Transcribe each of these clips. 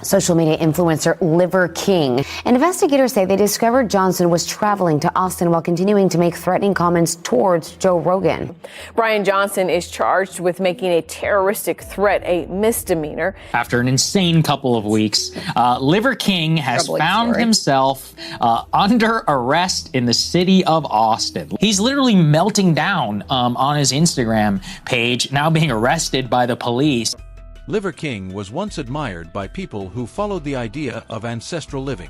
Social media influencer Liver King. Investigators say they discovered Johnson was traveling to Austin while continuing to make threatening comments towards Joe Rogan. Brian Johnson is charged with making a terroristic threat a misdemeanor. After an insane couple of weeks, Liver King has found himself under arrest in the city of Austin. He's literally melting down on his Instagram page, now being arrested by the police. Liver King was once admired by people who followed the idea of ancestral living.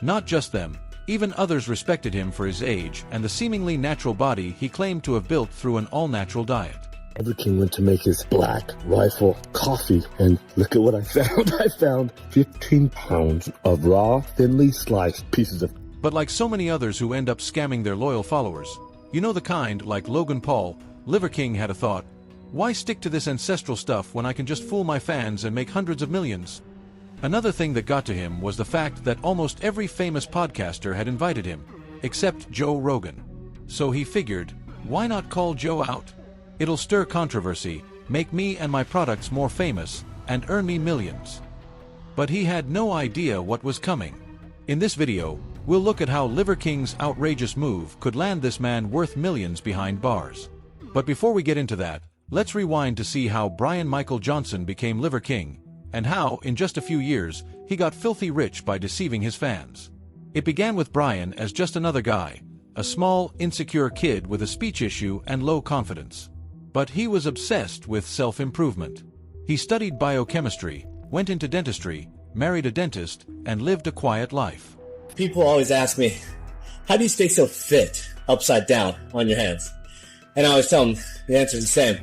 Not just them, even others respected him for his age and the seemingly natural body he claimed to have built through an all-natural diet. Liver King went to make his Black Rifle coffee, and look at what I found. I found 15 pounds of raw, thinly sliced pieces of... But like so many others who end up scamming their loyal followers, you know the kind, like Logan Paul, Liver King had a thought. Why stick to this ancestral stuff when I can just fool my fans and make hundreds of millions? Another thing that got to him was the fact that almost every famous podcaster had invited him, except Joe Rogan. So he figured, why not call Joe out? It'll stir controversy, make me and my products more famous, and earn me millions. But he had no idea what was coming. In this video, we'll look at how Liver King's outrageous move could land this man worth millions behind bars. But before we get into that, let's rewind to see how Brian Michael Johnson became Liver King, and how, in just a few years, he got filthy rich by deceiving his fans. It began with Brian as just another guy, a small, insecure kid with a speech issue and low confidence. But he was obsessed with self-improvement. He studied biochemistry, went into dentistry, married a dentist, and lived a quiet life. People always ask me, how do you stay so fit upside down on your hands? And I always tell them the answer is the same.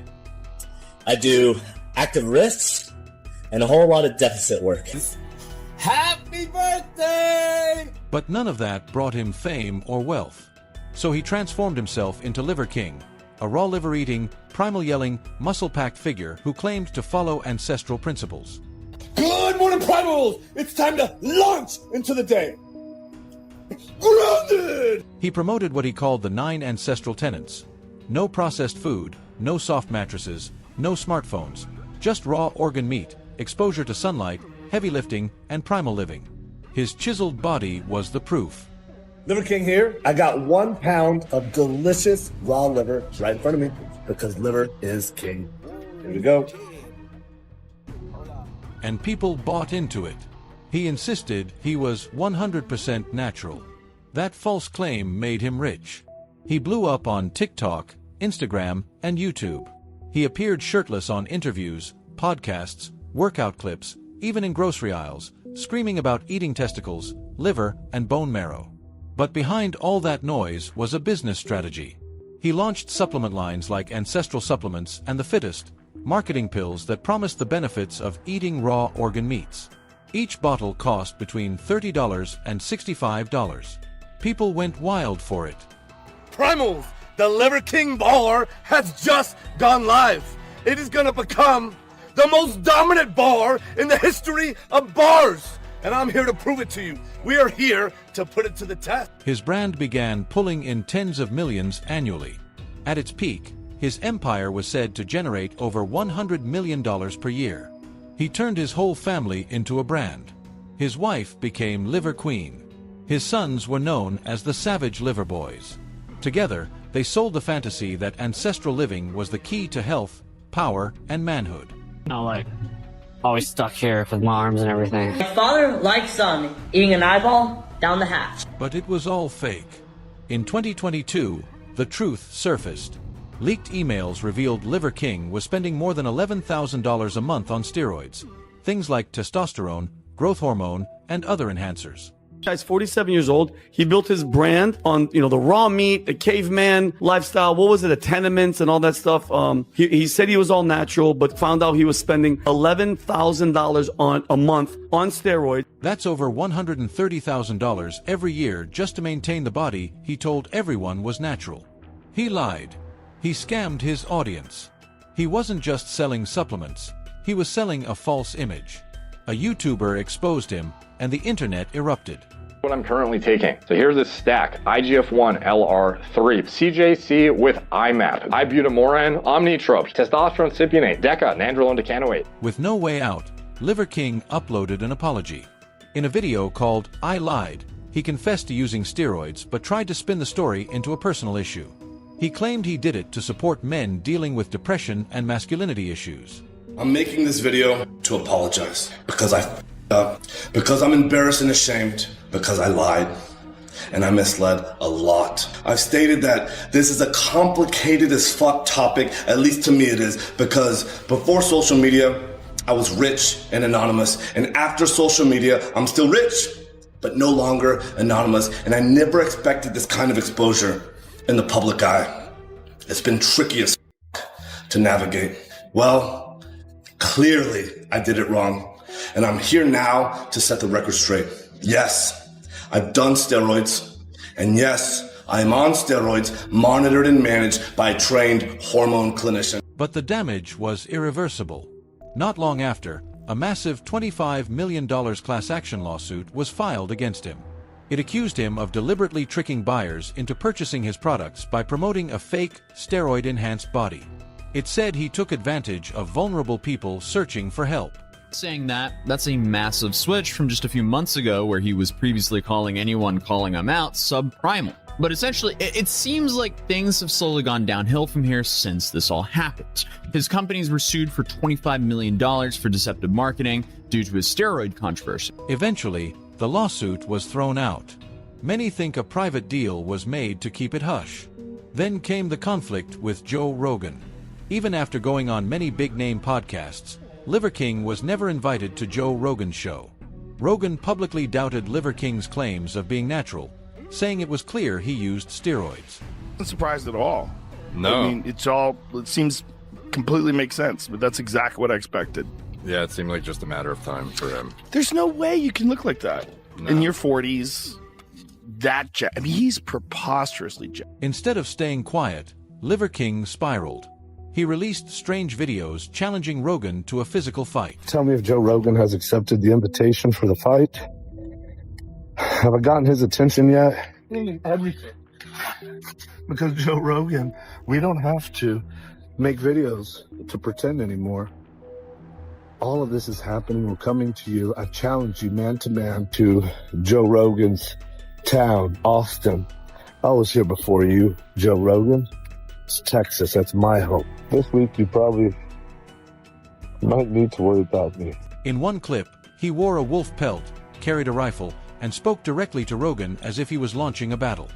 I do active wrists and a whole lot of deficit work. Happy birthday! But none of that brought him fame or wealth. So he transformed himself into Liver King, a raw liver-eating, primal-yelling, muscle-packed figure who claimed to follow ancestral principles. Good morning, primals! It's time to launch into the day. Grounded! He promoted what he called the 9 ancestral tenets. No processed food, no soft mattresses, no smartphones, just raw organ meat, exposure to sunlight, heavy lifting, and primal living. His chiseled body was the proof. Liver King here. I got 1 pound of delicious raw liver right in front of me because liver is king. Here we go. And people bought into it. He insisted he was 100% natural. That false claim made him rich. He blew up on TikTok, Instagram, and YouTube. He appeared shirtless on interviews, podcasts, workout clips, even in grocery aisles, screaming about eating testicles, liver, and bone marrow. But behind all that noise was a business strategy. He launched supplement lines like Ancestral Supplements and The Fittest, marketing pills that promised the benefits of eating raw organ meats. Each bottle cost between $30 and $65. People went wild for it. Primals, the Liver King bar has just gone live. It is going to become the most dominant bar in the history of bars. And I'm here to prove it to you. We are here to put it to the test. His brand began pulling in tens of millions annually. At its peak, his empire was said to generate over $100 million per year. He turned his whole family into a brand. His wife became Liver Queen. His sons were known as the Savage Liver Boys. Together, they sold the fantasy that ancestral living was the key to health, power, and manhood. Always stuck here with my arms and everything. My father likes son eating an eyeball down the hatch. But it was all fake. In 2022, the truth surfaced. Leaked emails revealed Liver King was spending more than $11,000 a month on steroids, things like testosterone, growth hormone, and other enhancers. Guy's 47 years old. He built his brand on, the raw meat, the caveman lifestyle. What was it? The tenements and all that stuff. He said he was all natural, but found out he was spending $11,000 on a month on steroids. That's over $130,000 every year just to maintain the body he told everyone was natural. He lied. He scammed his audience. He wasn't just selling supplements. He was selling a false image. A YouTuber exposed him, and the internet erupted. What I'm currently taking. So here's this stack: IGF-1 LR3, CJC with IMAP, ibutamoren, omnitrope, testosterone cypionate, DECA, nandrolone decanoate. With no way out, Liver King uploaded an apology. In a video called "I Lied," he confessed to using steroids but tried to spin the story into a personal issue. He claimed he did it to support men dealing with depression and masculinity issues. I'm making this video to apologize because I f***ed up, because I'm embarrassed and ashamed, because I lied and I misled a lot. I've stated that this is a complicated as fuck topic, at least to me it is, because before social media, I was rich and anonymous, and after social media, I'm still rich, but no longer anonymous, and I never expected this kind of exposure in the public eye. It's been tricky as fuck to navigate. Well, clearly I did it wrong, and I'm here now to set the record straight. Yes, I've done steroids, and yes, I am on steroids, monitored and managed by a trained hormone clinician. But the damage was irreversible. Not long after, a massive $25 million class action lawsuit was filed against him. It accused him of deliberately tricking buyers into purchasing his products by promoting a fake, steroid-enhanced body. It said he took advantage of vulnerable people searching for help. Saying that's a massive switch from just a few months ago where he was previously calling anyone calling him out subprimal. But essentially, it seems like things have slowly gone downhill from here since this all happened. His companies were sued for $25 million for deceptive marketing due to his steroid controversy. Eventually, the lawsuit was thrown out. Many think a private deal was made to keep it hush. Then came the conflict with Joe Rogan. Even after going on many big-name podcasts, Liver King was never invited to Joe Rogan's show. Rogan publicly doubted Liver King's claims of being natural, saying it was clear he used steroids. I'm not surprised at all. No. I mean, it seems completely makes sense, but that's exactly what I expected. Yeah, it seemed like just a matter of time for him. There's no way you can look like that. No. In your 40s, I mean, he's preposterously jacked. Instead of staying quiet, Liver King spiraled. He released strange videos challenging Rogan to a physical fight. Tell me if Joe Rogan has accepted the invitation for the fight. Have I gotten his attention yet? Everything. Because Joe Rogan, we don't have to make videos to pretend anymore. All of this is happening. We're coming to you. I challenge you man to man to Joe Rogan's town, Austin. I was here before you, Joe Rogan. It's Texas. That's my home. This week, you probably might need to worry about me. In one clip, he wore a wolf pelt, carried a rifle, and spoke directly to Rogan as if he was launching a battle.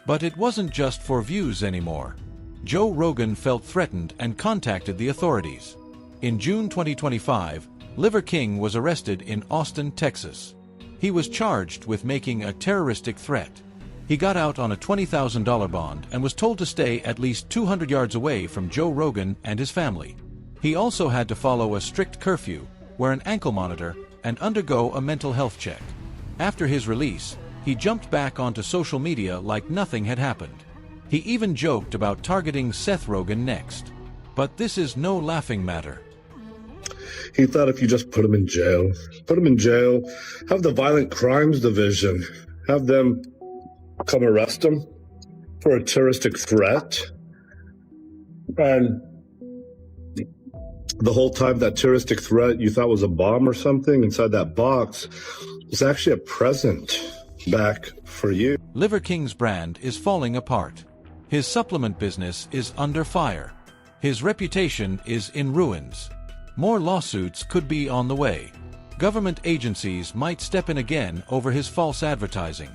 But it wasn't just for views anymore. Joe Rogan felt threatened and contacted the authorities. In June 2025, Liver King was arrested in Austin, Texas. He was charged with making a terroristic threat. He got out on a $20,000 bond and was told to stay at least 200 yards away from Joe Rogan and his family. He also had to follow a strict curfew, wear an ankle monitor, and undergo a mental health check. After his release, he jumped back onto social media like nothing had happened. He even joked about targeting Seth Rogen next. But this is no laughing matter. He thought if you just put him in jail, have the Violent Crimes Division, have them come arrest him for a terroristic threat. And the whole time that terroristic threat you thought was a bomb or something inside that box was actually a present back for you. Liver King's brand is falling apart. His supplement business is under fire. His reputation is in ruins. More lawsuits could be on the way. Government agencies might step in again over his false advertising.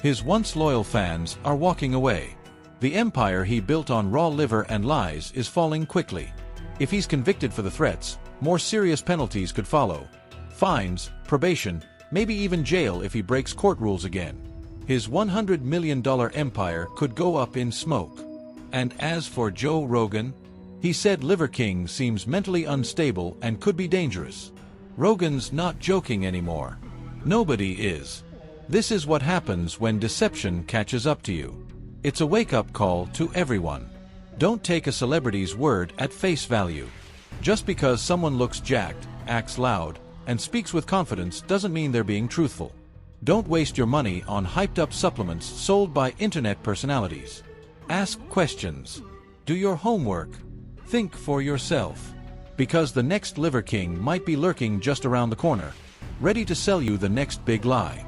His once loyal fans are walking away. The empire he built on raw liver and lies is falling quickly. If he's convicted for the threats, more serious penalties could follow. Fines, probation, maybe even jail if he breaks court rules again. His $100 million empire could go up in smoke. And as for Joe Rogan, he said Liver King seems mentally unstable and could be dangerous. Rogan's not joking anymore. Nobody is. This is what happens when deception catches up to you. It's a wake-up call to everyone. Don't take a celebrity's word at face value. Just because someone looks jacked, acts loud, and speaks with confidence doesn't mean they're being truthful. Don't waste your money on hyped-up supplements sold by internet personalities. Ask questions. Do your homework. Think for yourself. because the next Liver King might be lurking just around the corner, ready to sell you the next big lie.